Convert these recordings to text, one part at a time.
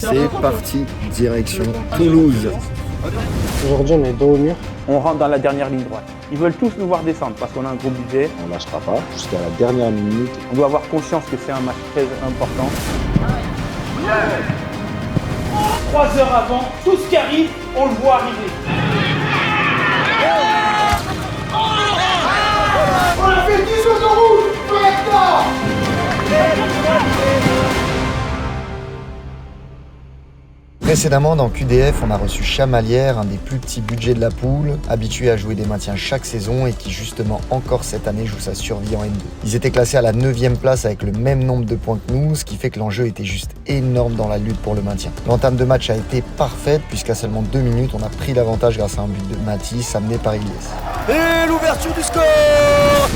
C'est parti, direction Toulouse. Aujourd'hui, on est dos au mur. On rentre dans la dernière ligne droite. Ils veulent tous nous voir descendre parce qu'on a un gros budget. On ne lâchera pas jusqu'à la dernière minute. On doit avoir conscience que c'est un match très important. 3 heures avant, tout ce qui arrive, on le voit arriver. On a fait 10 autoroutes, maintenant. Précédemment, dans QDF, on a reçu Chamalières, un des plus petits budgets de la poule, habitué à jouer des maintiens chaque saison et qui justement encore cette année joue sa survie en N2. Ils étaient classés à la 9e place avec le même nombre de points que nous, ce qui fait que l'enjeu était juste énorme dans la lutte pour le maintien. L'entame de match a été parfaite puisqu'à seulement 2 minutes, on a pris l'avantage grâce à un but de Matisse amené par Ilyes. Et l'ouverture du score!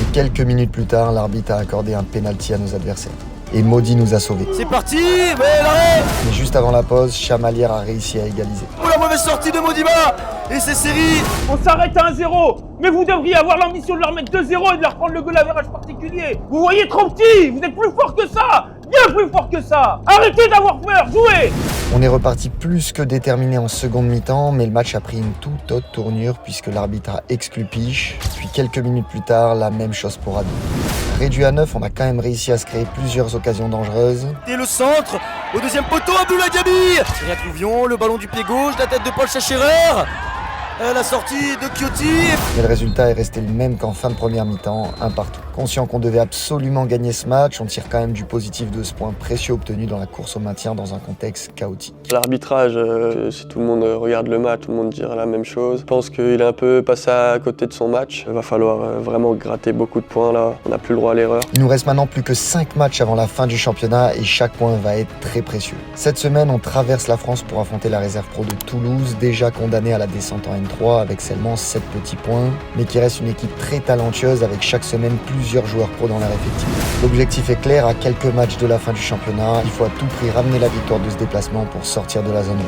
Et quelques minutes plus tard, l'arbitre a accordé un pénalty à nos adversaires. Et Maudit nous a sauvés. C'est parti, mais l'arrêt! Mais juste avant la pause, Chamalières a réussi à égaliser. Oh, la mauvaise sortie de Modiba! Et c'est série! On s'arrête à 1-0, mais vous devriez avoir l'ambition de leur mettre 2-0 et de leur prendre le goal average particulier. Vous voyez trop petit, vous êtes plus fort que ça, bien plus fort que ça. Arrêtez d'avoir peur, jouez! On est reparti plus que déterminé en seconde mi-temps, mais le match a pris une toute autre tournure puisque l'arbitre a exclu Piche. Puis quelques minutes plus tard, la même chose pour Adou. Réduit à 9, on a quand même réussi à se créer plusieurs occasions dangereuses. Et le centre, au deuxième poteau, Abdoulaye Gabi! Rien trouvions, le ballon du pied gauche, la tête de Paul Chacherer. La sortie de Kyoto. Mais le résultat est resté le même qu'en fin de première mi-temps, un partout. Conscient qu'on devait absolument gagner ce match, on tire quand même du positif de ce point précieux obtenu dans la course au maintien dans un contexte chaotique. L'arbitrage, si tout le monde regarde le match, tout le monde dira la même chose. Je pense qu'il est un peu passé à côté de son match. Il va falloir vraiment gratter beaucoup de points là. On n'a plus le droit à l'erreur. Il nous reste maintenant plus que 5 matchs avant la fin du championnat et chaque point va être très précieux. Cette semaine, on traverse la France pour affronter la réserve pro de Toulouse, déjà condamnée à la descente en N3 avec seulement 7 petits points, mais qui reste une équipe très talentueuse avec chaque semaine plusieurs joueurs pro dans leur effectif. L'objectif est clair, à quelques matchs de la fin du championnat, il faut à tout prix ramener la victoire de ce déplacement pour sortir de la zone rouge.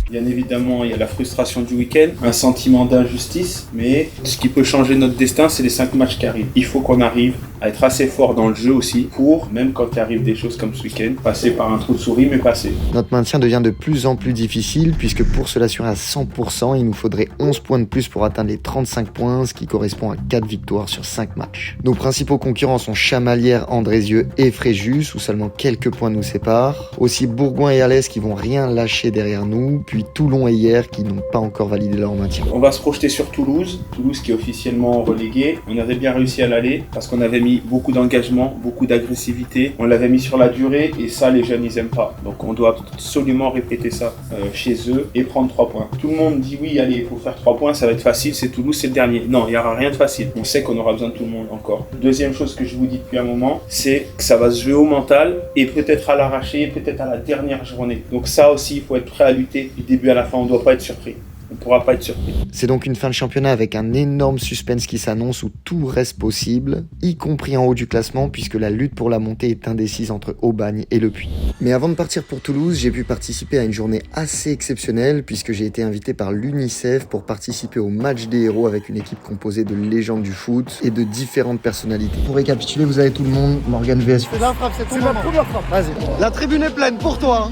Bien évidemment, il y a la frustration du week-end, un sentiment d'injustice, mais ce qui peut changer notre destin, c'est les 5 matchs qui arrivent. Il faut qu'on arrive à être assez fort dans le jeu aussi pour, même quand il arrive des choses comme ce week-end, passer par un trou de souris, mais passer. Notre maintien devient de plus en plus difficile puisque pour se l'assurer à 100%, il nous faudrait 11 points de plus pour atteindre les 35 points, ce qui correspond à 4 victoires sur 5 matchs. Nos principaux concurrents sont Chamalières, Andrézieux et Fréjus, où seulement quelques points nous séparent. Aussi Bourgoin et Alès qui vont rien lâcher derrière nous, puis Toulon et Hyères qui n'ont pas encore validé leur maintien. On va se projeter sur Toulouse qui est officiellement relégué. On avait bien réussi à l'aller parce qu'on avait mis beaucoup d'engagement, beaucoup d'agressivité. On l'avait mis sur la durée et ça, les jeunes, ils aiment pas. Donc on doit absolument répéter ça chez eux et prendre 3 points. Tout le monde dit oui, allez, il faut faire 3 points, ça va être facile, c'est Toulouse, c'est le dernier. Non, il n'y aura rien de facile. On sait qu'on aura besoin de tout le monde encore. Deuxième chose que je vous dis depuis un moment, c'est que ça va se jouer au mental et peut-être à l'arraché, peut-être à la dernière journée. Donc ça aussi, il faut être prêt à lutter du début à la fin, on ne doit pas être surpris. On ne pourra pas être surpris. C'est donc une fin de championnat avec un énorme suspense qui s'annonce où tout reste possible, y compris en haut du classement puisque la lutte pour la montée est indécise entre Aubagne et Le Puy. Mais avant de partir pour Toulouse, j'ai pu participer à une journée assez exceptionnelle puisque j'ai été invité par l'UNICEF pour participer au match des héros avec une équipe composée de légendes du foot et de différentes personnalités. Pour récapituler, vous avez tout le monde, Morgan VS. C'est la frappe, c'est ma première frappe. Vas-y. La tribune est pleine pour toi.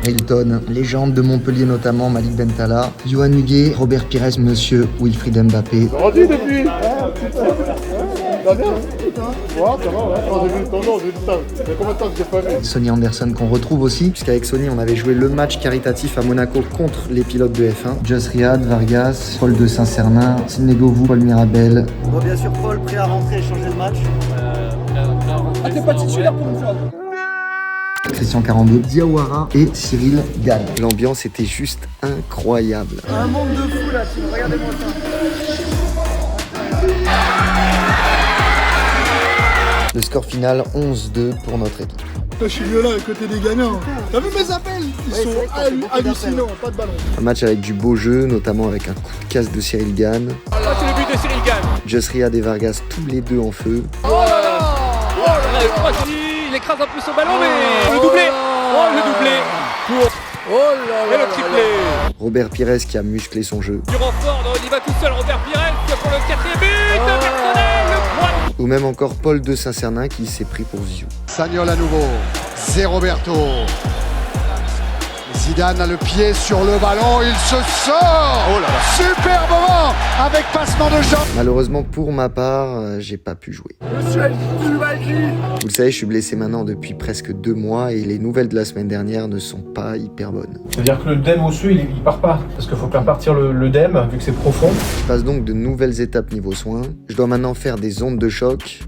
Hilton, légende de Montpellier notamment, Malik Bentala, Yohan Huguet, Robert Pires, Monsieur Wilfried Mbappé. Rendu depuis. Ça va bien? Ouais, ça va, ouais. J'ai vu le temps, j'ai vu ça. Ça fait combien de temps que j'ai pas vu? Sonny Anderson qu'on retrouve aussi, puisqu'avec Sonny on avait joué le match caritatif à Monaco contre les pilotes de F1. Joss Riyad, Vargas, Paul de Saint-Cernin, Sidney Govou, Paul Mirabel. Bon, bien sûr, Paul, prêt à rentrer et changer le match. Ah, t'es pas titulaire pour une fois. Christian 42, Diawara et Cyril Gann. L'ambiance était juste incroyable. Un monde de fou là, regardez-moi ça. Le score final 11-2 pour notre équipe. Je suis là à côté des gagnants. T'as vu mes appels? Ils sont hallucinants, pas de ballon. Un match avec du beau jeu, notamment avec un coup de casse de Cyril Gann. Ah, c'est le but de Cyril Gann. Joss Riyad et Vargas tous les deux en feu. Oh là là. Oh là là, il écrase un peu son ballon, mais le doublé. Oh, le doublé pour Et le triplé. Robert Pires qui a musclé son jeu. Du renfort, il va tout seul, Robert Pires pour le 4e but personnel, le 3. Ou même encore Paul de Saint-Cernin qui s'est pris pour Zizou. Sagnol à nouveau, c'est Roberto. Zidane a le pied sur le ballon, il se sort. Oh là là. Super moment avec passement de jambes. Malheureusement pour ma part, j'ai pas pu jouer. Vous le savez, je suis blessé maintenant depuis presque 2 mois et les nouvelles de la semaine dernière ne sont pas hyper bonnes. C'est-à-dire que le DEM osseux, il part pas. Parce qu'il faut faire partir le DEM, vu que c'est profond. Je passe donc de nouvelles étapes niveau soins. Je dois maintenant faire des ondes de choc,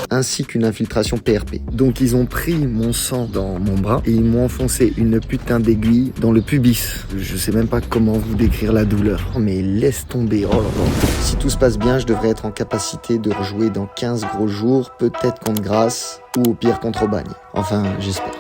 ainsi qu'une infiltration PRP. Donc ils ont pris mon sang dans mon bras et ils m'ont enfoncé une putain d'aiguille dans le pubis. Je sais même pas comment vous décrire la douleur. Mais laisse tomber, oh là là. Si tout se passe bien, je devrais être en capacité de rejouer dans 15 gros jours, peut-être contre Grasse ou au pire contre Aubagne. Enfin, j'espère.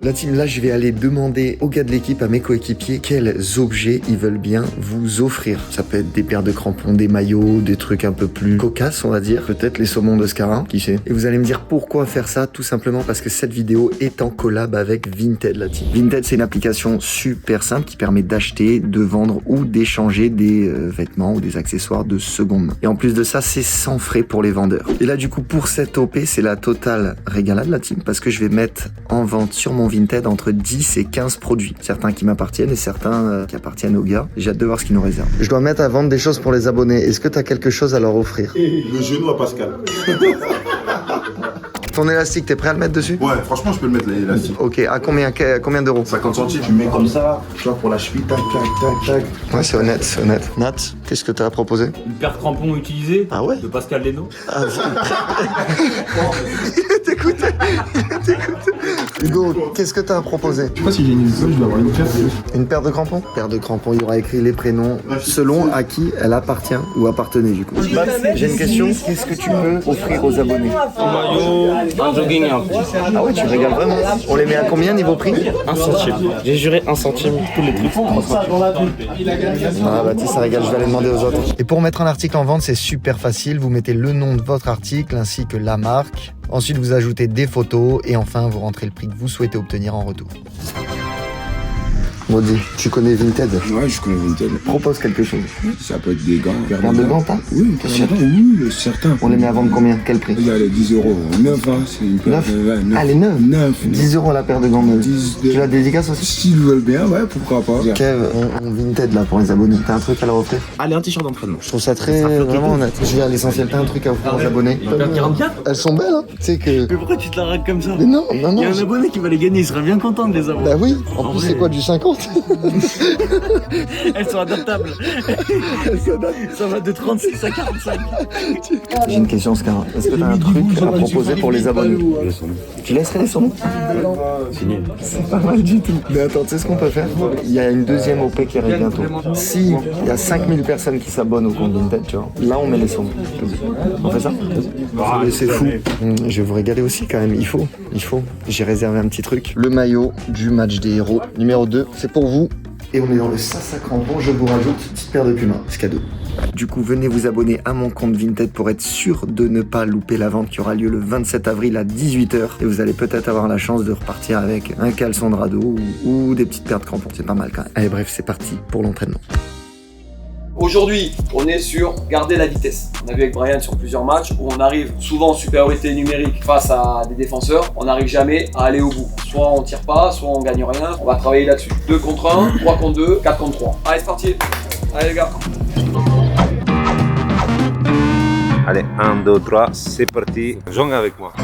La team, là, je vais aller demander aux gars de l'équipe, à mes coéquipiers, quels objets ils veulent bien vous offrir. Ça peut être des paires de crampons, des maillots, des trucs un peu plus cocasses, on va dire. Peut-être les saumons de Scarin, qui sait. Et vous allez me dire pourquoi faire ça, tout simplement parce que cette vidéo est en collab avec Vinted, la team. Vinted, c'est une application super simple qui permet d'acheter, de vendre ou d'échanger des vêtements ou des accessoires de seconde main. Et en plus de ça, c'est sans frais pour les vendeurs. Et là, du coup, pour cette OP, c'est la totale régalade, la team, parce que je vais mettre en vente sur mon Vinted entre 10 et 15 produits. Certains qui m'appartiennent et certains qui appartiennent aux gars. J'ai hâte de voir ce qu'ils nous réservent. Je dois mettre à vendre des choses pour les abonnés. Est-ce que tu as quelque chose à leur offrir? Le genou à Pascal. Ton élastique, t'es prêt à le mettre dessus? Ouais, franchement, je peux le mettre l'élastique. Ok, à combien d'euros? 50 centimes, tu mets comme ça, tu vois, pour la cheville, tac, tac, tac, tac. Ouais, c'est honnête, c'est honnête. Nat, qu'est-ce que t'as à proposer? Une paire de crampons utilisés. Ah ouais? De Pascal Leno. Ah, T'écoutes. Hugo, qu'est-ce que t'as à proposer? Je sais pas si j'ai une zone, je dois avoir une paire. Une paire de crampons? Paire de crampons, il y aura écrit les prénoms selon à qui elle appartient ou appartenait du coup. J'ai une question, qu'est-ce que tu peux offrir aux abonnés? Un maillot, un jogging et un petit. Ah ouais, tu régales vraiment. On les met à combien niveau prix? 1 centime. J'ai juré 1 centime tous les trucs. Ah bah tu sais, ça régale, je vais aller demander aux autres. Et pour mettre un article en vente, c'est super facile. Vous mettez le nom de votre article ainsi que la marque. Ensuite, vous ajoutez des photos et enfin, vous rentrez le prix que vous souhaitez obtenir en retour. Maudit, tu connais Vinted? Ouais, je connais Vinted. Propose quelque chose. Ça peut être des gants. Paire de gants, t'as? Oui, oui, certains. On les met à vendre combien? Quel prix? Il y a les 10 euros. 9, hein, c'est une paire. 9? Ouais, 9. Ah, les 9? 9. 10 euros la paire de gants neuves. 10 Tu la dédicaces aussi? S'ils veulent bien, ouais, pourquoi pas. Kev, on Vinted là pour les abonnés. T'as un truc à leur offrir? Allez, un t-shirt d'entraînement. Je trouve ça très vraiment honnête. Je veux dire, l'essentiel, t'as un truc à offrir aux abonnés? Elles sont belles, hein? Tu sais que. Mais pourquoi tu te la raques comme ça? Mais non. Il y a un abonné qui va les gagner, il serait bien content de les avoir. Bah oui, en plus, c'est quoi, du 50? Elles sont adaptables. Ça va de 36 à 45. J'ai une question, Scar. Est-ce que t'as un truc à proposer pour les abonnés? Tu laisserais les sommets? Signé. C'est pas mal du tout. Mais attends, tu sais ce qu'on peut faire? Il y a une deuxième OP qui arrive bientôt. Si il y a 5000 personnes qui s'abonnent au compte Vinted, tu vois, là on met les sommets. On fait ça? Mais c'est fou. Je vais vous régaler aussi quand même. Il faut. J'ai réservé un petit truc. Le maillot du match des héros. Numéro 2, c'est pour vous. Et on est dans le sas à crampons, je vous rajoute une petite paire de Puma, c'est cadeau. Du coup, venez vous abonner à mon compte Vinted pour être sûr de ne pas louper la vente qui aura lieu le 27 avril à 18h. Et vous allez peut-être avoir la chance de repartir avec un caleçon de radeau ou des petites paires de crampons, c'est pas mal quand même. Allez bref, c'est parti pour l'entraînement. Aujourd'hui, on est sur garder la vitesse. On a vu avec Brian sur plusieurs matchs où on arrive souvent en supériorité numérique face à des défenseurs. On n'arrive jamais à aller au bout. Soit on tire pas, soit on gagne rien. On va travailler là-dessus. 2 contre 1, 3 contre 2, 4 contre 3. Allez, c'est parti. Allez les gars. Allez, 1, 2, 3, c'est parti. Jongle avec moi.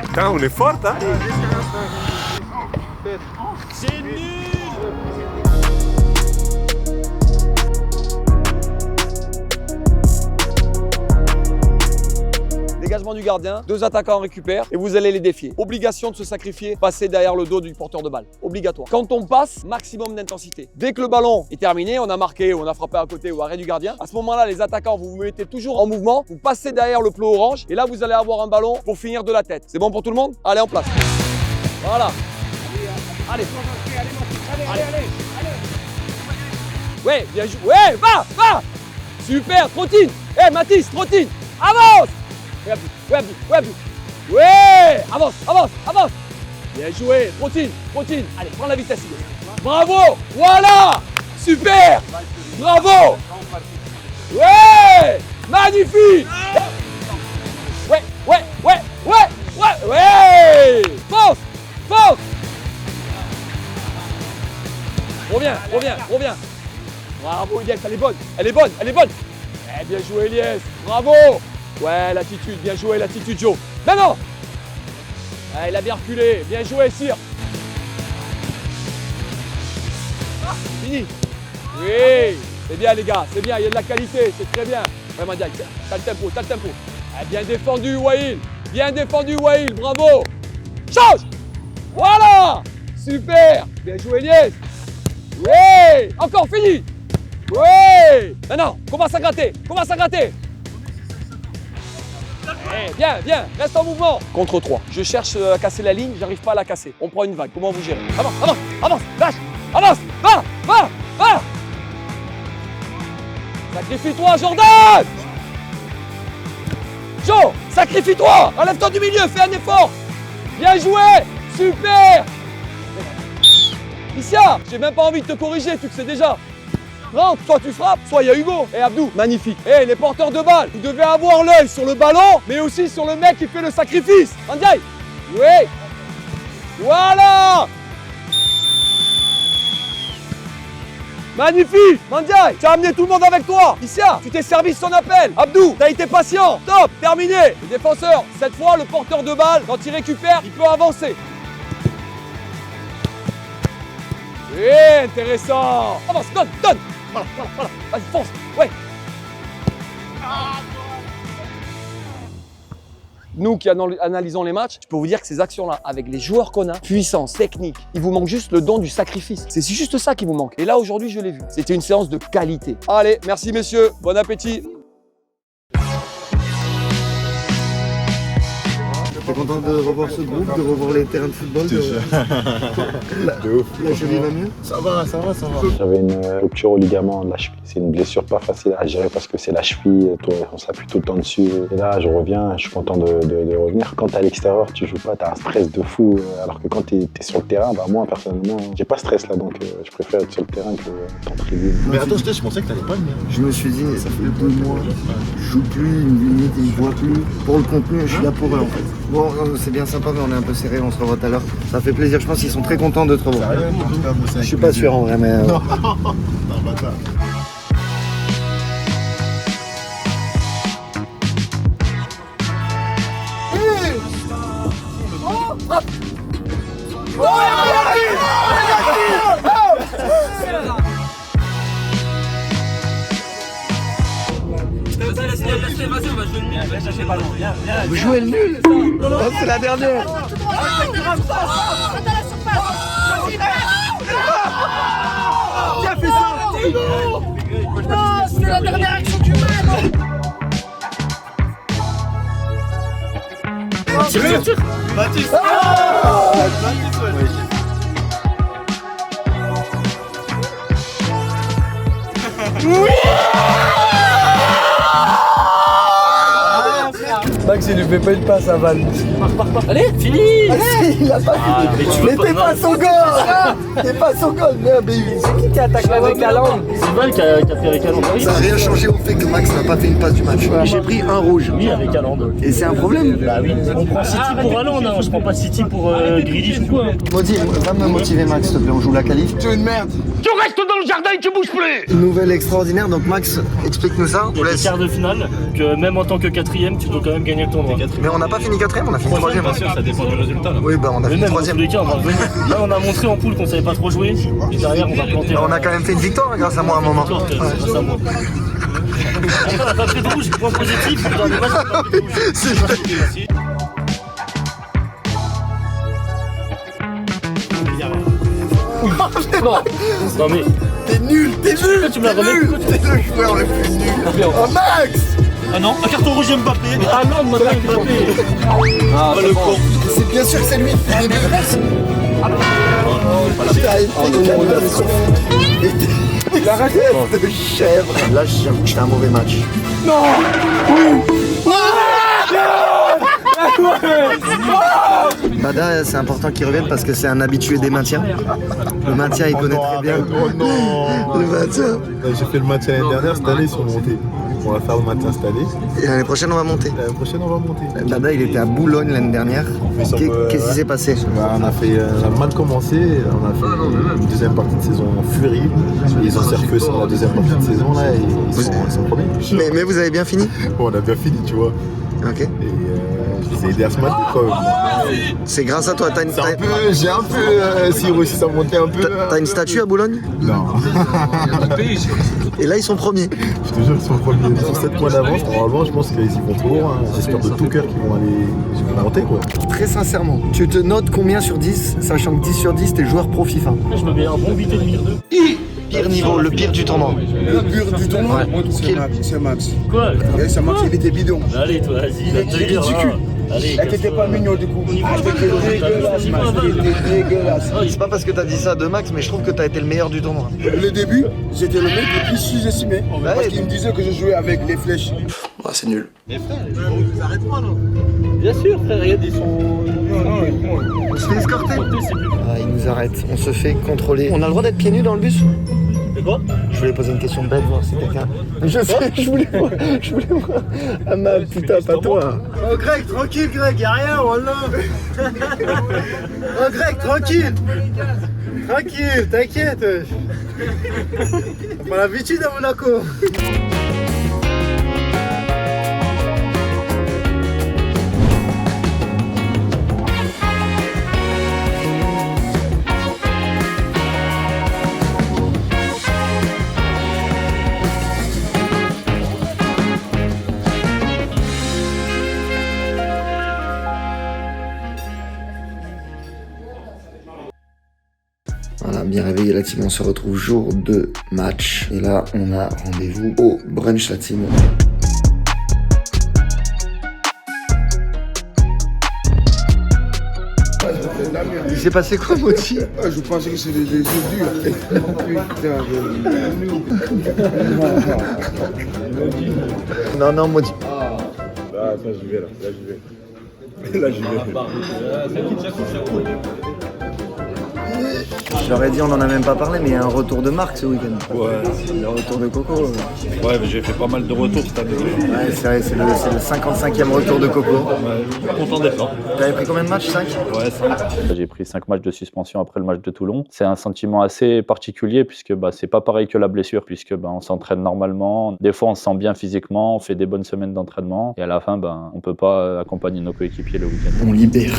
Putain, on est fort, hein? C'est nul. Dégagement du gardien, 2 attaquants récupèrent et vous allez les défier. Obligation de se sacrifier, passer derrière le dos du porteur de balle. Obligatoire. Quand on passe, maximum d'intensité. Dès que le ballon est terminé, on a marqué, on a frappé à côté ou arrêt du gardien, à ce moment-là, les attaquants, vous vous mettez toujours en mouvement, vous passez derrière le plot orange et là, vous allez avoir un ballon pour finir de la tête. C'est bon pour tout le monde? Allez, en place. Voilà. Allez. Ouais, bien joué. Ouais, va. Super, trottine. Mathis, trottine. Avance. Ouais, avance, avance, avance. Bien joué, Protein. Allez, prends la vitesse. Bravo, voilà, super, bravo. Ouais, magnifique. Ouais. Fonce. Reviens. Bravo, Eliès, elle est bonne. Eh, bien joué, Eliès, bravo. Ouais, l'attitude, bien joué, l'attitude, Joe. Non. Ouais, il a bien reculé, bien joué, Cyr. Fini. Oui, c'est bien, les gars, c'est bien, il y a de la qualité, c'est très bien. Ouais, Mandiaï, t'as le tempo. Eh, bien défendu, Waïl, bravo. Change. Voilà. Super, bien joué, Eliès. Oui, encore fini. Oui. Maintenant, commence à gratter. Eh, bien, reste en mouvement. Contre 3. Je cherche à casser la ligne, j'arrive pas à la casser. On prend une vague, comment vous gérez? Avance, lâche, avance, va. Sacrifie-toi, Jordan. Joe, sacrifie-toi. Enlève-toi du milieu, fais un effort. Bien joué, super. Isia, j'ai même pas envie de te corriger, tu le sais déjà. Non, soit tu frappes, soit il y a Hugo. Et Abdou, magnifique. Et les porteurs de balles, vous devez avoir l'œil sur le ballon, mais aussi sur le mec qui fait le sacrifice. Mandiaï, oui. Voilà. Magnifique. Mandiaï, tu as amené tout le monde avec toi. Isia, tu t'es servi de son appel. Abdou, t'as été patient. Top, terminé. Le défenseur, cette fois, le porteur de balle, quand il récupère, il peut avancer. Oui, intéressant. Avance, donne. Voilà. Vas-y, fonce. Ouais. Nous qui analysons les matchs, je peux vous dire que ces actions-là, avec les joueurs qu'on a, puissance, technique, il vous manque juste le don du sacrifice. C'est juste ça qui vous manque. Et là, aujourd'hui, je l'ai vu. C'était une séance de qualité. Allez, merci messieurs. Bon appétit. T'es content de revoir ce groupe, de revoir les terrains de football de ouf. La cheville va mieux? Ça va. J'avais une rupture au ligament de la cheville. C'est une blessure pas facile à gérer parce que c'est la cheville, on s'appuie tout le temps dessus. Et là, je reviens, je suis content de revenir. Quand t'es à l'extérieur, tu joues pas, t'as un stress de fou. Alors que quand t'es sur le terrain, bah moi, personnellement, j'ai pas ce stress là, donc je préfère être sur le terrain que en tribune. Mais attends, je pensais que t'allais pas venir. Je me suis dit, ça fait 2 mois, je joue plus, limite, ils me voient plus. Pour le contenu, je suis là pour eux en fait. Bon, c'est bien sympa, mais on est un peu serré, on se revoit tout à l'heure. Ça fait plaisir, je pense qu'ils sont très contents de te revoir. Je suis pas sûr en vrai, mais... Non, bâtard. Vous jouez le nul. C'est la dernière. Qui a fait ça? Non, c'est la dernière action du match. Tire. Baptiste. Oui. Max, il lui fait pas une passe à Val. Allez, fini. Allez, il a pas fini. Mais t'es pas son goal. T'es pas son goal, merde. C'est qui attaque avec la langue? C'est Val qui a fait avec Haaland. Ça n'a rien changé au fait que Max n'a pas fait une passe du match. J'ai pris un rouge. Oui, avec Haaland. Et c'est un problème? Bah oui, on prend City pour Haaland, hein. Je prends pas City pour Grealish ou quoi. Maudit, va me motiver Max, s'il te plaît, on joue la qualif. Tu es une merde. Tu restes dans le jardin et tu bouges plus. Une nouvelle extraordinaire, donc Max, explique-nous ça. Il y a des quarts de finale, que même en tant que quatrième, tu dois quand même gagner le tournoi. Mais on n'a pas fini quatrième, on a fini troisième. Pas sûr, ça dépend du résultat. Là. Oui, bah on a fini troisième. Dans tous les cas, on va revenir. Là, on a montré en poule qu'on savait pas trop jouer. Et derrière, on va planter. On a quand même fait une victoire grâce à moi à un moment. Grâce à moi. Après, on n'a pas pris de rouge, point positif. Le dernier match, on n'a pas pris de rouge. C'est vrai. Non mais. T'es nul. Tu me la remets. T'es le joueur le plus nul. Oh Max. Ah non, un carton rouge Mbappé. Mais ah non, Mbappé. Ah, le con. C'est bien sûr que c'est lui. Il a arrêté de chèvre. Là, j'avoue que c'était un mauvais match. Non. Oui. Bada, c'est important qu'il revienne parce que c'est un habitué des maintiens. Le maintien, il connaît très bien. Oh non. Le maintien. J'ai fait le maintien l'année dernière, cette année ils sont montés. On va faire le maintien cette année. Et l'année prochaine, on va monter. L'année prochaine, on va monter. Bada, il était à Boulogne l'année dernière. Qu'est-ce qui s'est passé? On a mal commencé. On a fait une deuxième partie de saison furie. Ils ont surfé sur la deuxième partie de saison là et ils sont premiers. Mais vous avez bien fini? Bon, on a bien fini, tu vois. Ok. Et je les ai aidés à se mettre quoi. C'est grâce à toi. J'ai un peu si réussi à monter un peu. T'as une statue à Boulogne? Non. Et là, ils sont premiers. Je te jure qu'ils sont premiers. Ils ont 7 points d'avance. Normalement, je pense qu'ils vont trop loin. J'espère de tout cœur qu'ils vont aller monter quoi. Très sincèrement, tu te notes combien sur 10, sachant que 10 sur 10, t'es joueur pro FIFA? Je me mets un bon 8,5. Pire niveau, le pire du tournoi. Le pire du tournoi, c'est Max. Quoi? C'est Max, il était bidon. Allez, toi, vas-y. Il était ridicule. Allez, t'étais pas mignon du coup. T'étais dégueulasse, Max. T'étais dégueulasse. C'est pas parce que t'as dit ça de Max, mais je trouve que t'as été le meilleur du tournoi. Le début, j'étais le mec le plus sous-estimé. Parce qu'il me disait que je jouais avec les flèches. Ouais, c'est nul. Les frères, ils arrêtent pas là. Bien sûr, frère, regarde, ils sont. Non. On se fait escorter. Ils nous arrêtent, on se fait contrôler. On a le droit d'être pieds nus dans le bus? C'est quoi? Je voulais poser une question bête, voir si quelqu'un. Je sais, je voulais voir. Ah ma putain, pas toi. Oh Greg, tranquille Greg, y'a rien, wallah. Oh Greg, tranquille. Tranquille, t'inquiète. On a l'habitude à Monaco. Voilà, bien réveillé la team, on se retrouve jour de match. Et là, on a rendez-vous au brunch la team. Il s'est passé quoi, Moti? Je pensais que c'était des œufs durs. Non, Moti. Ah, ça j'y vais là. Là j'y vais. Je leur ai dit, on en a même pas parlé, mais il y a un retour de marque ce week-end. Ouais. Le retour de Coco. Ouais, mais j'ai fait pas mal de retours cette année. Ouais, c'est vrai, c'est le 55e retour de Coco. Ouais, content d'être là. T'avais pris combien de matchs? 5? Ouais, 5. J'ai pris 5 matchs de suspension après le match de Toulon. C'est un sentiment assez particulier puisque c'est pas pareil que la blessure, puisque on s'entraîne normalement. Des fois, on se sent bien physiquement, on fait des bonnes semaines d'entraînement et à la fin, on peut pas accompagner nos coéquipiers le week-end. On libère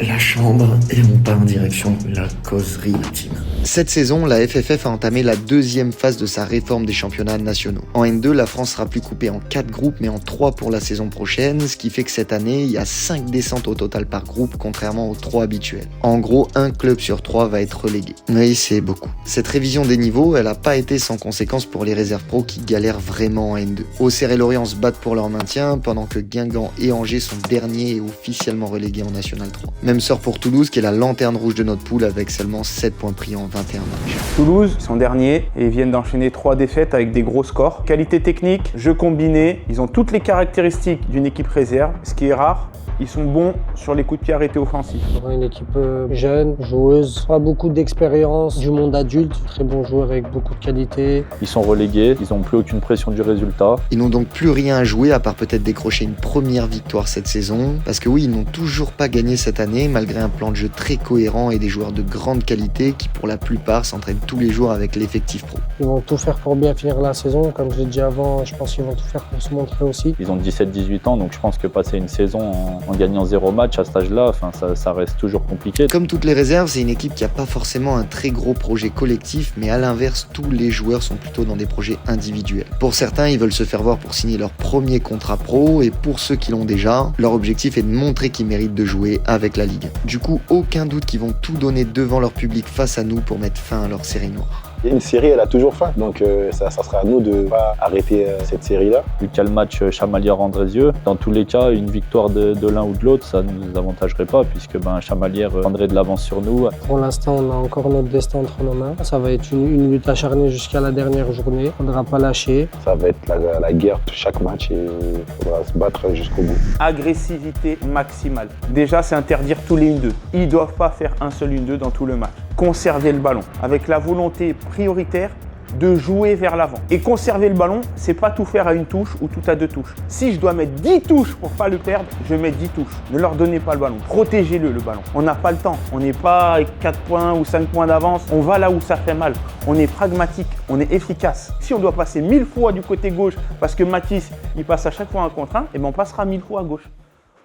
la chambre et on part en direction la causerie ultime. Cette saison, la FFF a entamé la deuxième phase de sa réforme des championnats nationaux. En N2, la France sera plus coupée en 4 groupes, mais en 3 pour la saison prochaine, ce qui fait que cette année, il y a 5 descentes au total par groupe, contrairement aux 3 habituels. En gros, un club sur 3 va être relégué. Oui, c'est beaucoup. Cette révision des niveaux, elle n'a pas été sans conséquence pour les réserves pro qui galèrent vraiment en N2. Auxerre et Lorient se battent pour leur maintien, pendant que Guingamp et Angers sont derniers et officiellement relégués en National 3. Même sort pour Toulouse, qui est la lanterne rouge de notre poule avec seulement 7 points pris en 21 matchs. Toulouse, ils sont derniers et ils viennent d'enchaîner 3 défaites avec des gros scores. Qualité technique, jeu combiné, ils ont toutes les caractéristiques d'une équipe réserve, ce qui est rare. Ils sont bons sur les coups de pied arrêtés offensifs. Une équipe jeune, joueuse, pas beaucoup d'expérience, du monde adulte, très bons joueurs avec beaucoup de qualité. Ils sont relégués, ils n'ont plus aucune pression du résultat. Ils n'ont donc plus rien à jouer à part peut-être décrocher une première victoire cette saison. Parce que oui, ils n'ont toujours pas gagné cette année malgré un plan de jeu très cohérent et des joueurs de grande qualité qui pour la plupart s'entraînent tous les jours avec l'effectif pro. Ils vont tout faire pour bien finir la saison. Comme je l'ai dit avant, je pense qu'ils vont tout faire pour se montrer aussi. Ils ont 17-18 ans, donc je pense que passer une saison en gagnant 0 match à cet âge-là, ça reste toujours compliqué. Comme toutes les réserves, c'est une équipe qui n'a pas forcément un très gros projet collectif, mais à l'inverse, tous les joueurs sont plutôt dans des projets individuels. Pour certains, ils veulent se faire voir pour signer leur premier contrat pro, et pour ceux qui l'ont déjà, leur objectif est de montrer qu'ils méritent de jouer avec la Ligue. Du coup, aucun doute qu'ils vont tout donner devant leur public face à nous pour mettre fin à leur série noire. Et une série, elle a toujours fin. Donc ça sera à nous de ne pas arrêter cette série-là. Vu qu'il y a le match Chamalières-Andrézieux, dans tous les cas, une victoire de l'un ou de l'autre, ça ne nous avantagerait pas puisque Chamalières prendrait de l'avance sur nous. Pour l'instant, on a encore notre destin entre nos mains. Ça va être une lutte acharnée jusqu'à la dernière journée. Il ne faudra pas lâcher. Ça va être la guerre chaque match et il faudra se battre jusqu'au bout. Agressivité maximale. Déjà, c'est interdire tous les 1-2. Ils ne doivent pas faire un seul 1-2 dans tout le match. Conserver le ballon avec la volonté prioritaire de jouer vers l'avant. Et conserver le ballon, c'est pas tout faire à une touche ou tout à 2 touches. Si je dois mettre 10 touches pour pas le perdre, je mets 10 touches. Ne leur donnez pas le ballon. Protégez-le ballon. On n'a pas le temps. On n'est pas avec 4 points ou 5 points d'avance. On va là où ça fait mal. On est pragmatique. On est efficace. Si on doit passer 1000 fois du côté gauche parce que Mathis, il passe à chaque fois un contre 1, et on passera 1000 fois à gauche.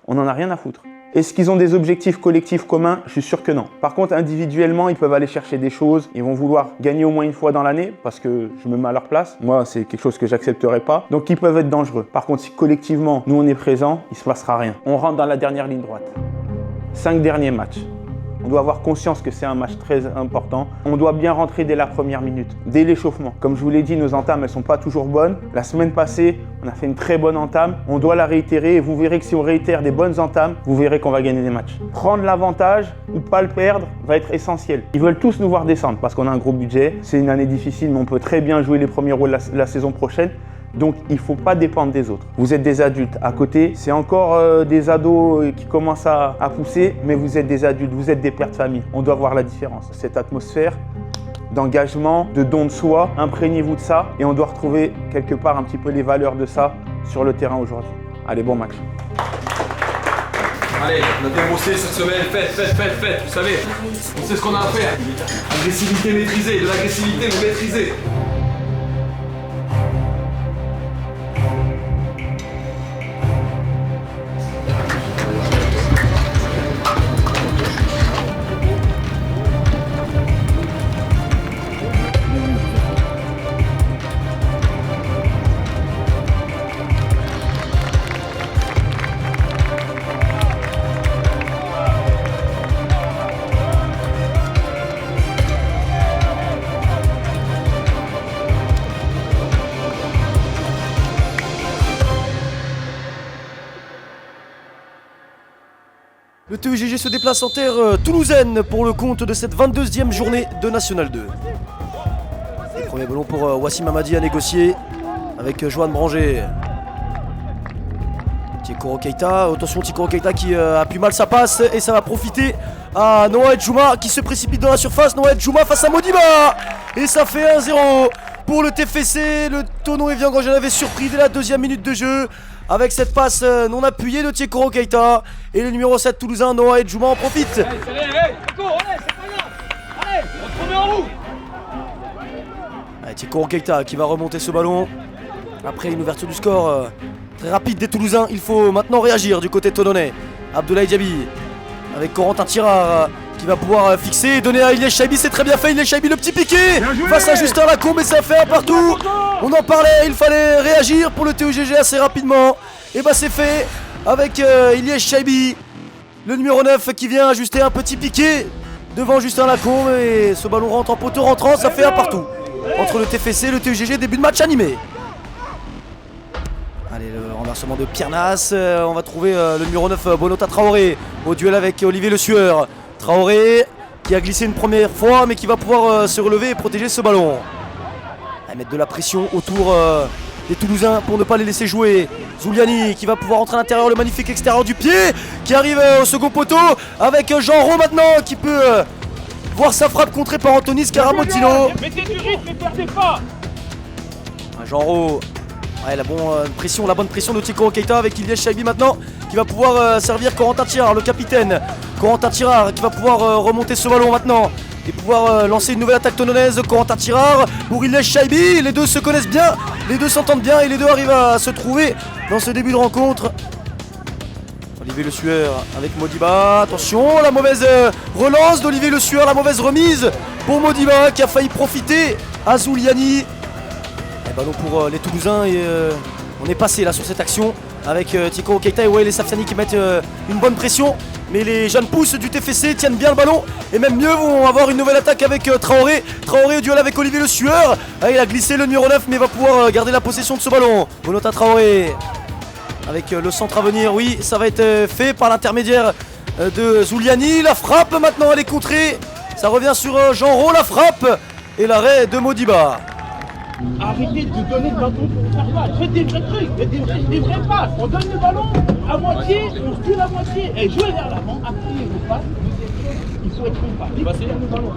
On n'en a rien à foutre. Est-ce qu'ils ont des objectifs collectifs communs? Je suis sûr que non. Par contre, individuellement, ils peuvent aller chercher des choses. Ils vont vouloir gagner au moins une fois dans l'année parce que je me mets à leur place. Moi, c'est quelque chose que j'accepterai pas. Donc, ils peuvent être dangereux. Par contre, si collectivement, nous, on est présents, il se passera rien. On rentre dans la dernière ligne droite. 5 derniers matchs. On doit avoir conscience que c'est un match très important. On doit bien rentrer dès la première minute, dès l'échauffement. Comme je vous l'ai dit, nos entames, elles ne sont pas toujours bonnes. La semaine passée, on a fait une très bonne entame. On doit la réitérer et vous verrez que si on réitère des bonnes entames, vous verrez qu'on va gagner des matchs. Prendre l'avantage ou pas le perdre va être essentiel. Ils veulent tous nous voir descendre parce qu'on a un gros budget. C'est une année difficile, mais on peut très bien jouer les premiers rôles la saison prochaine. Donc, il ne faut pas dépendre des autres. Vous êtes des adultes. À côté, c'est encore des ados qui commencent à pousser, mais vous êtes des adultes, vous êtes des pères de famille. On doit voir la différence. Cette atmosphère d'engagement, de don de soi, imprégnez-vous de ça et on doit retrouver quelque part un petit peu les valeurs de ça sur le terrain aujourd'hui. Allez, bon match. Allez, on a bien bossé cette semaine, faites, vous savez, on sait ce qu'on a à faire. Agressivité maîtrisée, de l'agressivité mais maîtrisée. Le TEGG se déplace en terre toulousaine pour le compte de cette 22e journée de National 2. Le premier ballon pour Wassim Hamadi à négocier avec Johan Branger. Tikoro Keita, attention Tikoro Keita qui appuie mal sa passe et ça va profiter à Noah Djouma qui se précipite dans la surface. Noah Djouma face à Modiba et ça fait 1-0 pour le TFC. Le Tono Evian-Grange avait surpris dès la 2e minute de jeu avec cette passe non appuyée de Tikoro Keita et le numéro 7 toulousain Noah Djouma en profite. Tikoro Keita qui va remonter ce ballon après une ouverture du score très rapide des Toulousains. Il faut maintenant réagir du côté tononnais. Abdoulaye Diaby avec Corentin Tirard qui va pouvoir fixer et donner à Ilyes Chaibi. C'est très bien fait, Ilyes Chaibi, le petit piqué face à Justin Lacombe et ça fait un partout. On en parlait, il fallait réagir pour le TEGG assez rapidement. Et bah c'est fait avec Ilyes Chaibi, le numéro 9 qui vient ajuster un petit piqué devant Justin Lacombe et ce ballon rentre en poteau rentrant, ça fait un partout entre le TFC et le TEGG, début de match animé. Allez, le renversement de Pierre Nas, on va trouver le numéro 9 Bonota Traoré au duel avec Olivier Le Sueur. Traoré qui a glissé une première fois mais qui va pouvoir se relever et protéger ce ballon. À mettre de la pression autour des Toulousains pour ne pas les laisser jouer. Zuliani qui va pouvoir entrer à l'intérieur, le magnifique extérieur du pied qui arrive au second poteau avec Jean-Ro maintenant qui peut voir sa frappe contrée par Anthony Scaramotino. Mettez du rythme et perdez pas. Jean-Ro, ouais, la bonne pression de Tikoro Keita avec Ilyes Chaibi maintenant qui va pouvoir servir Corentin Tirard, le capitaine. Corentin Tirard qui va pouvoir remonter ce ballon maintenant et pouvoir lancer une nouvelle attaque tononnaise. Corentin Tirard pour Ilyes Chaibi, les deux se connaissent bien, les deux s'entendent bien et les deux arrivent à se trouver dans ce début de rencontre. Olivier Le Sueur avec Modiba, attention la mauvaise relance d'Olivier Le Sueur, la mauvaise remise pour Modiba qui a failli profiter à Zuliani. Et ballon pour les Toulousains et on est passé là sur cette action avec Tiko Keita et Wael Safiani qui mettent une bonne pression. Mais les jeunes pousses du TFC tiennent bien le ballon et même mieux vont avoir une nouvelle attaque avec Traoré. Traoré au duel avec Olivier Le Sueur. Il a glissé le numéro 9 mais va pouvoir garder la possession de ce ballon. Bonota Traoré avec le centre à venir. Oui, ça va être fait par l'intermédiaire de Zuliani. La frappe maintenant elle est contrée. Ça revient sur Jean-Ro, la frappe et l'arrêt de Modiba. Arrêtez de donner le ballon pour faire mal. Faites des vrais trucs, faites des vrais passes. On donne le ballon à moitié, on se tire à moitié. Et jouez vers l'avant, appuyez vos passes. Il faut être une passe. Il va le ballon.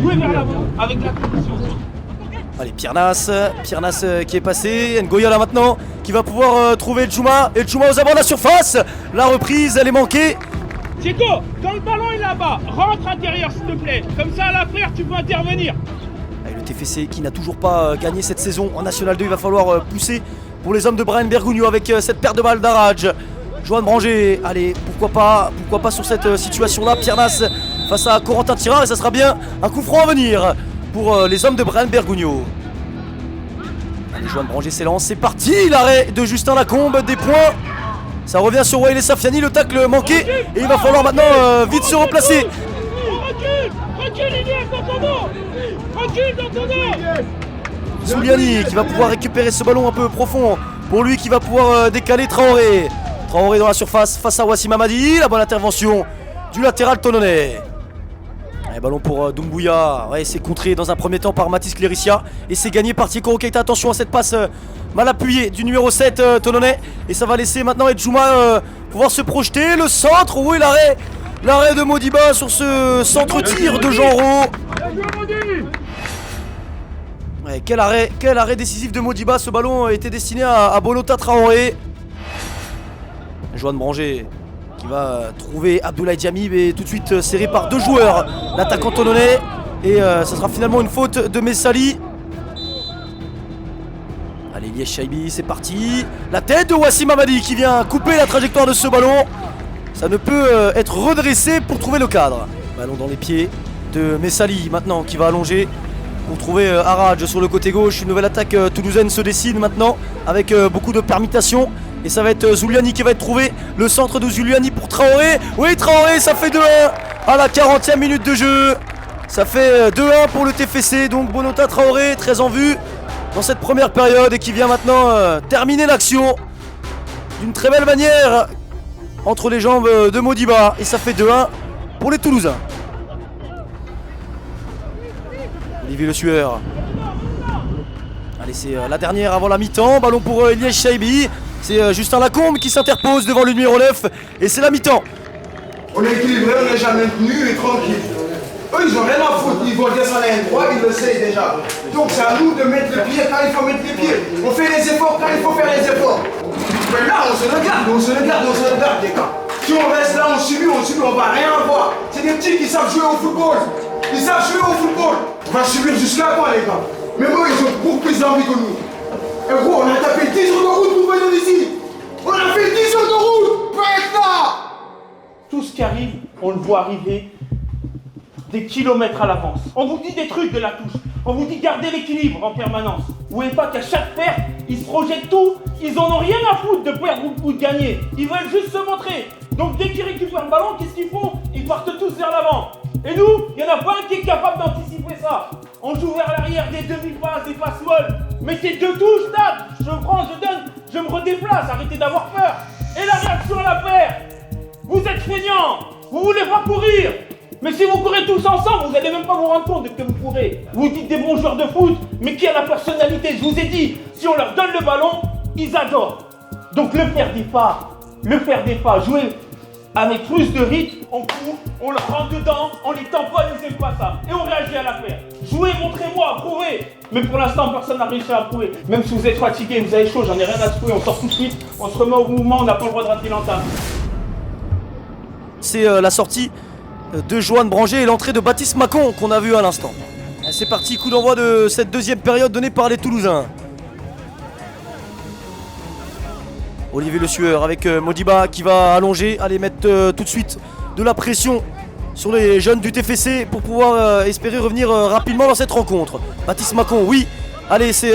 Jouez vers l'avant avec la condition. Allez, Piernas qui est passé. Ngoya là maintenant qui va pouvoir trouver Djouma. Et Djouma aux abords de la surface. La reprise, elle est manquée. Chico, quand le ballon est là-bas, rentre intérieur s'il te plaît. Comme ça à la paire, tu peux intervenir. Allez, le TFC qui n'a toujours pas gagné cette saison en National 2. Il va falloir pousser pour les hommes de Brian Bergugno avec cette paire de balles d'Araj. Joanne Branger, allez, pourquoi pas sur cette situation-là. Piernas face à Corentin Tirard et ça sera bien un coup franc à venir pour les hommes de Brian Bergugno. Allez, Joanne Branger s'élance, c'est parti. L'arrêt de Justin Lacombe, des points. Ça revient sur Wael Safiani, le tacle manqué. Et il va falloir maintenant vite se replacer. Recule, Ilias, dans ton dos. Recule dans ton dos. Zuliani qui va pouvoir récupérer ce ballon un peu profond. Pour lui qui va pouvoir décaler Traoré. Traoré dans la surface face à Wassim Hamadi. La bonne intervention du latéral tononnais. Allez, ballon pour Doumbouya. Ouais, c'est contré dans un premier temps par Mathis Cléricia. Et c'est gagné par Tiko Keita. Attention à cette passe mal appuyée du numéro 7 tononnais. Et ça va laisser maintenant Djouma pouvoir se projeter. Le centre, oui, l'arrêt de Modiba sur ce centre-tir de Jean-Ro. Ouais, quel arrêt décisif de Modiba. Ce ballon était destiné à Bonota Traoré. Joanne Branger qui va trouver Abdoulaye Diamy, mais tout de suite serré par deux joueurs. L'attaquant tononnais. Et ça sera finalement une faute de Messali. Allez, Liège Chaibi, c'est parti. La tête de Wassim Hamadi qui vient couper la trajectoire de ce ballon. Ça ne peut être redressé pour trouver le cadre. Ballon dans les pieds de Messali maintenant qui va allonger pour trouver Araj sur le côté gauche. Une nouvelle attaque toulousaine se dessine maintenant avec beaucoup de permutations. Et ça va être Zuliani qui va être trouvé. Le centre de Zuliani pour Traoré. Oui, Traoré, ça fait 2-1 à la 40e minute de jeu. Ça fait 2-1 pour le TFC. Donc Bonota Traoré, très en vue dans cette première période et qui vient maintenant terminer l'action d'une très belle manière entre les jambes de Modiba. Et ça fait 2-1 pour les Toulousains. Olivier Le Sueur. Allez, c'est la dernière avant la mi-temps. Ballon pour Liège Chaibi. C'est Justin Lacombe qui s'interpose devant le numéro 9. Et c'est la mi-temps. On est équilibré, on n'est jamais tenu et tranquille. Eux, ils ont rien à foutre. Ils vont descendre à N3, ils le savent déjà. Donc c'est à nous de mettre le pied quand il faut mettre les pieds. On fait les efforts quand il faut faire les efforts. Mais là, on se regarde, les gars. Si on reste là, on subit, on va rien voir. C'est des petits qui savent jouer au football. Ils savent jouer au football. On va subir jusqu'à quand, les gars? Mais eux, ils ont beaucoup plus d'envie que nous. Et gros, on a tapé 10 heures de route pour venir ici. On a fait 10 heures de route pour être là. Tout ce qui arrive, on le voit arriver des kilomètres à l'avance. On vous dit des trucs de la touche. On vous dit garder l'équilibre en permanence. Vous voyez pas qu'à chaque perte, ils se projettent tout. Ils en ont rien à foutre de perdre ou de gagner. Ils veulent juste se montrer. Donc dès qu'ils récupèrent le ballon, qu'est-ce qu'ils font? Ils partent tous vers l'avant. Et nous, il n'y en a pas un qui est capable d'anticiper ça. On joue vers l'arrière, des demi-passes, des passes molles. Mettez deux touches, Stade. Je prends, je donne, je me redéplace. Arrêtez d'avoir peur. Et la réaction à la paire. Vous êtes feignants. Vous voulez pas courir. Mais si vous courez tous ensemble, vous n'allez même pas vous rendre compte de que vous courez. Vous dites des bons joueurs de foot, mais qui a la personnalité? Je vous ai dit, si on leur donne le ballon, ils adorent. Donc le perdez pas. Jouez avec plus de rythme, on court, on le rentre dedans, on les tamponne, ils n'aiment pas ça. Et on réagit à la paire. Jouez, montrez-moi, prouvez. Mais pour l'instant, personne n'a réussi à prouver. Même si vous êtes fatigué, vous avez chaud, j'en ai rien à secouer, on sort tout de suite, on se remet au mouvement, on n'a pas le droit de rater l'entame. C'est la sortie de Joanne Branger et l'entrée de Baptiste Macon qu'on a vu à l'instant. C'est parti, coup d'envoi de cette deuxième période donnée par les Toulousains. Olivier Le Sueur avec Modiba qui va allonger, aller mettre tout de suite de la pression sur les jeunes du TFC pour pouvoir espérer revenir rapidement dans cette rencontre. Baptiste Macon, oui. Allez, c'est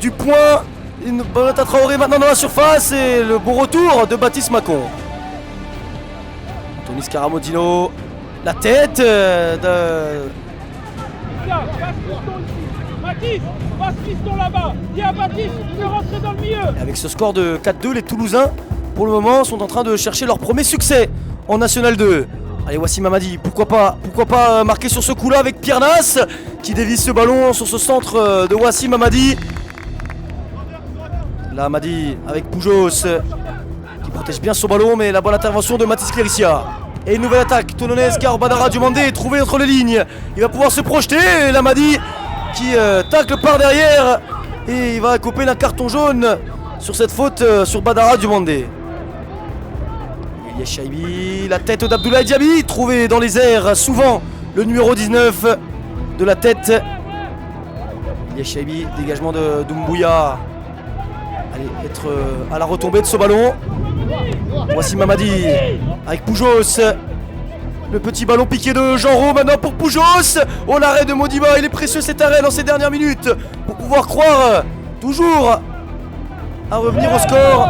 du point. Une bonne à Traoré maintenant dans la surface et le bon retour de Baptiste Macon. Anthony Scaramodino, la tête de... Baptiste, passe piston là-bas. Dis à Baptiste de rentrer dans le milieu. Et avec ce score de 4-2, les Toulousains, pour le moment, sont en train de chercher leur premier succès en National 2. Allez, Wassim Hamadi, pourquoi pas marquer sur ce coup-là avec Pierre Nas qui dévisse ce ballon sur ce centre de Wassim Hamadi. Là, Hamadi avec Poujos qui protège bien son ballon, mais la bonne intervention de Mathis Cléricia. Et une nouvelle attaque, Toulonnais, car Badara Diomandé est trouvé entre les lignes. Il va pouvoir se projeter, et l'Hamadi qui tacle par derrière et il va couper d'un carton jaune sur cette faute sur Badara Diomandé. Elias Chaibi, la tête d'Abdoulaye Diaby, trouvé dans les airs souvent le numéro 19 de la tête. Elias Chaibi, dégagement de Doumbouya. Allez, être à la retombée de ce ballon. Voici Mamadi avec Poujos. Le petit ballon piqué de Jean-Ro maintenant pour Poujos. Oh, l'arrêt de Modiba, il est précieux cet arrêt dans ces dernières minutes pour pouvoir croire toujours à revenir au score.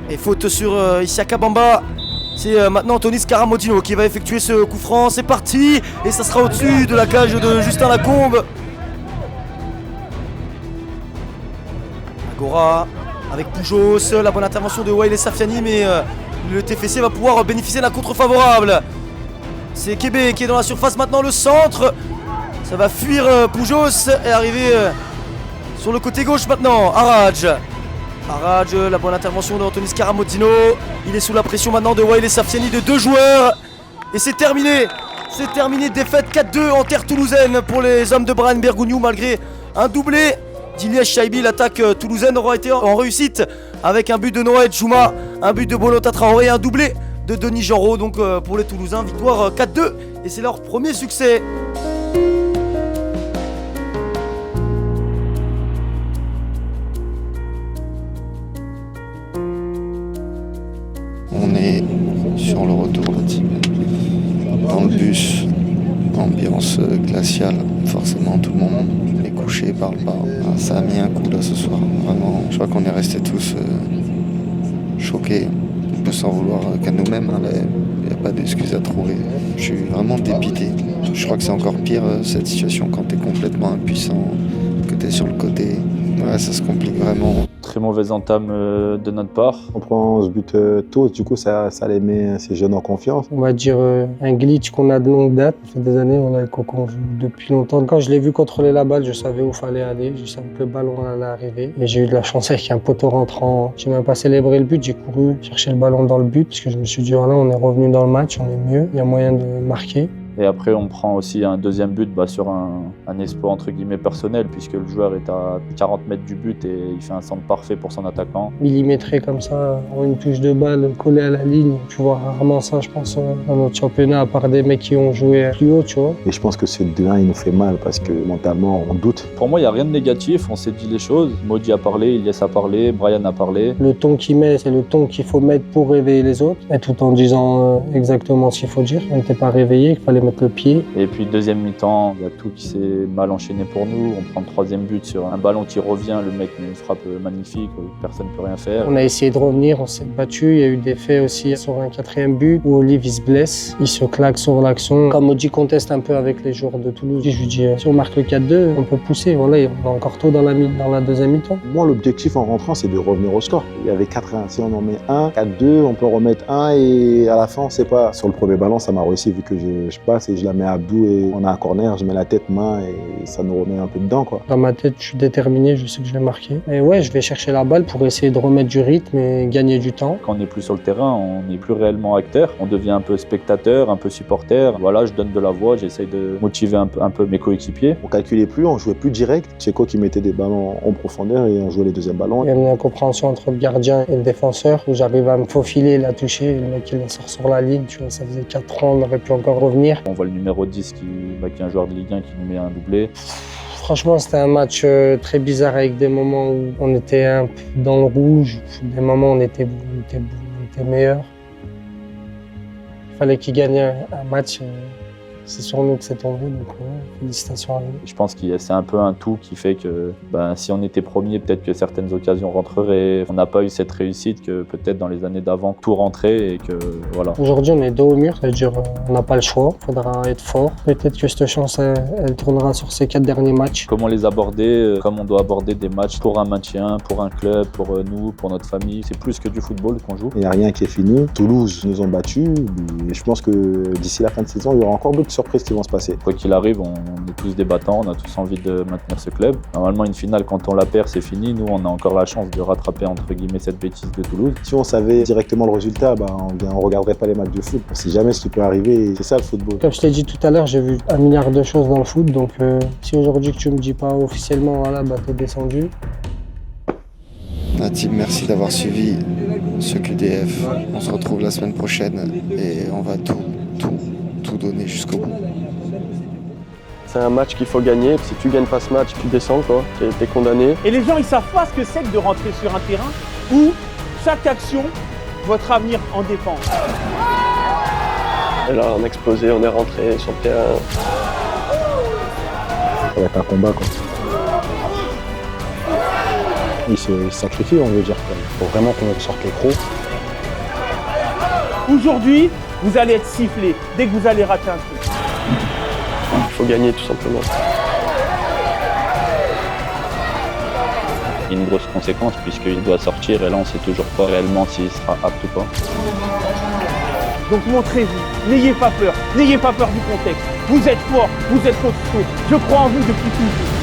Et faute sur Isiaka Bamba. C'est maintenant Anthony Scaramodino qui va effectuer ce coup franc. C'est parti et ça sera au-dessus de la cage de Justin Lacombe. Agora avec Poujos, la bonne intervention de Wael Safiani, mais le TFC va pouvoir bénéficier d'un contre favorable. C'est Kébé qui est dans la surface maintenant, le centre. Ça va fuir Poujos et arriver sur le côté gauche maintenant. Araj, la bonne intervention de Anthony Scaramodino. Il est sous la pression maintenant de Wael Safiani, de deux joueurs. Et c'est terminé. C'est terminé, défaite 4-2 en terre toulousaine pour les hommes de Brian Bergogneau malgré un doublé d'Ilias Chaibi. L'attaque toulousaine aura été en réussite avec un but de Noah Djouma, un but de Bolota Traoré, un doublé de Denis Genreau. Donc pour les Toulousains, victoire 4-2 et c'est leur premier succès. On est sur le retour dans le bus, ambiance glaciale, forcément tout le monde est couché, parle pas. Ça a mis un coup là ce soir, vraiment. Je crois qu'on est restés tous choqués, on peut s'en vouloir qu'à nous-mêmes, il n'y a pas d'excuse à trouver. Je suis vraiment dépité. Je crois que c'est encore pire cette situation quand tu es complètement impuissant, que tu es sur le côté. Ouais, ça se complique vraiment. Très mauvaise entame de notre part. On prend ce but tôt, du coup ça les met ces jeunes en confiance. On va dire un glitch qu'on a de longue date. Ça fait des années qu'on joue depuis longtemps. Quand je l'ai vu contrôler la balle, je savais où il fallait aller. Je savais que le ballon allait arriver. Et j'ai eu de la chance avec un poteau rentrant. J'ai même pas célébré le but, j'ai couru chercher le ballon dans le but parce que je me suis dit voilà, on est revenu dans le match, on est mieux, il y a moyen de marquer. Et après, on prend aussi un deuxième but sur un exploit entre guillemets personnel, puisque le joueur est à 40 mètres du but et il fait un centre parfait pour son attaquant. Millimétré comme ça, en une touche de balle collée à la ligne, tu vois rarement ça, je pense, dans notre championnat, à part des mecs qui ont joué plus haut, tu vois. Et je pense que ce 2-1, il nous fait mal parce que mentalement, on doute. Pour moi, il n'y a rien de négatif, on s'est dit les choses. Modi a parlé, Ilias a parlé, Brian a parlé. Le ton qu'il met, c'est le ton qu'il faut mettre pour réveiller les autres, et tout en disant exactement ce qu'il faut dire. On n'était pas réveillés, qu'il fallait mettre le pied. Et puis deuxième mi-temps, il y a tout qui s'est mal enchaîné pour nous. On prend le troisième but sur un ballon qui revient, le mec met une frappe magnifique, personne ne peut rien faire. On a essayé de revenir, on s'est battu. Il y a eu des faits aussi sur un quatrième but où Olive il se blesse, il se claque sur l'action. Quand Modi conteste un peu avec les joueurs de Toulouse, je lui dis si on marque le 4-2, on peut pousser. Voilà, on est encore tôt dans la deuxième mi-temps. Moi, l'objectif en rentrant, c'est de revenir au score. Il y avait 4-1. Si on en met 1, 4-2, on peut remettre 1 et à la fin, on sait pas. Sur le premier ballon, ça m'a réussi vu que je passe et je la mets à Abdou et on a un corner, je mets la tête, main et ça nous remet un peu dedans, quoi. Dans ma tête, je suis déterminé, je sais que je vais marquer. Et ouais, je vais chercher la balle pour essayer de remettre du rythme et gagner du temps. Quand on n'est plus sur le terrain, on n'est plus réellement acteur. On devient un peu spectateur, un peu supporter. Voilà, je donne de la voix, j'essaye de motiver un peu mes coéquipiers. On calculait plus, on jouait plus direct. Tchéco qui mettait des ballons en profondeur et on jouait les deuxièmes ballons. Il y a une incompréhension entre le gardien et le défenseur où j'arrive à me faufiler, la toucher, le mec il la sort sur la ligne, tu vois, ça faisait 4 ans, on aurait pu encore revenir. On voit le numéro 10 qui est un joueur de Ligue 1 qui nous met un doublé. Franchement, c'était un match très bizarre avec des moments où on était un peu dans le rouge, des moments où on était meilleurs. Il fallait qu'il gagne un match c'est sur nous que c'est tombé, donc félicitations à nous. Je pense que c'est un peu un tout qui fait que si on était premier, peut-être que certaines occasions rentreraient. On n'a pas eu cette réussite que peut-être dans les années d'avant, tout rentrait et que voilà. Aujourd'hui, on est dos au mur, ça veut dire on n'a pas le choix, il faudra être fort. Peut-être que cette chance, elle tournera sur ces 4 derniers matchs. Comment les aborder, comme on doit aborder des matchs pour un maintien, pour un club, pour nous, pour notre famille. C'est plus que du football qu'on joue. Il n'y a rien qui est fini. Toulouse nous ont battus. Et je pense que d'ici la fin de saison, il y aura encore d'autres surprises qui vont se passer. Quoi qu'il arrive, on est tous des battants, on a tous envie de maintenir ce club. Normalement, une finale, quand on la perd, c'est fini. Nous, on a encore la chance de rattraper, entre guillemets, cette bêtise de Toulouse. Si on savait directement le résultat, on regarderait pas les matchs de foot. On sait jamais ce qui peut arriver. C'est ça le football. Comme je t'ai dit tout à l'heure, j'ai vu 1 milliard de choses dans le foot. Donc si aujourd'hui que tu me dis pas officiellement, voilà, t'es descendu. La team, merci d'avoir suivi ce QDF. On se retrouve la semaine prochaine et on va tout donner jusqu'au bout. C'est un match qu'il faut gagner. Si tu gagnes pas ce match, tu descends, quoi. T'es condamné. Et les gens, ils savent pas ce que c'est que de rentrer sur un terrain où chaque action, votre avenir en dépend. Et là, on a explosé, on est rentré sur le terrain. Ça va être un combat, quoi. Il se sacrifie, on veut dire. Il faut vraiment qu'on sorte les crocs. Aujourd'hui, vous allez être sifflé dès que vous allez rater un truc. Il faut gagner, tout simplement. Il y a une grosse conséquence puisqu'il doit sortir et là, on ne sait toujours pas réellement s'il sera apte ou pas. Donc montrez-vous, n'ayez pas peur du contexte. Vous êtes fort, vous êtes costaud. Je crois en vous depuis toujours.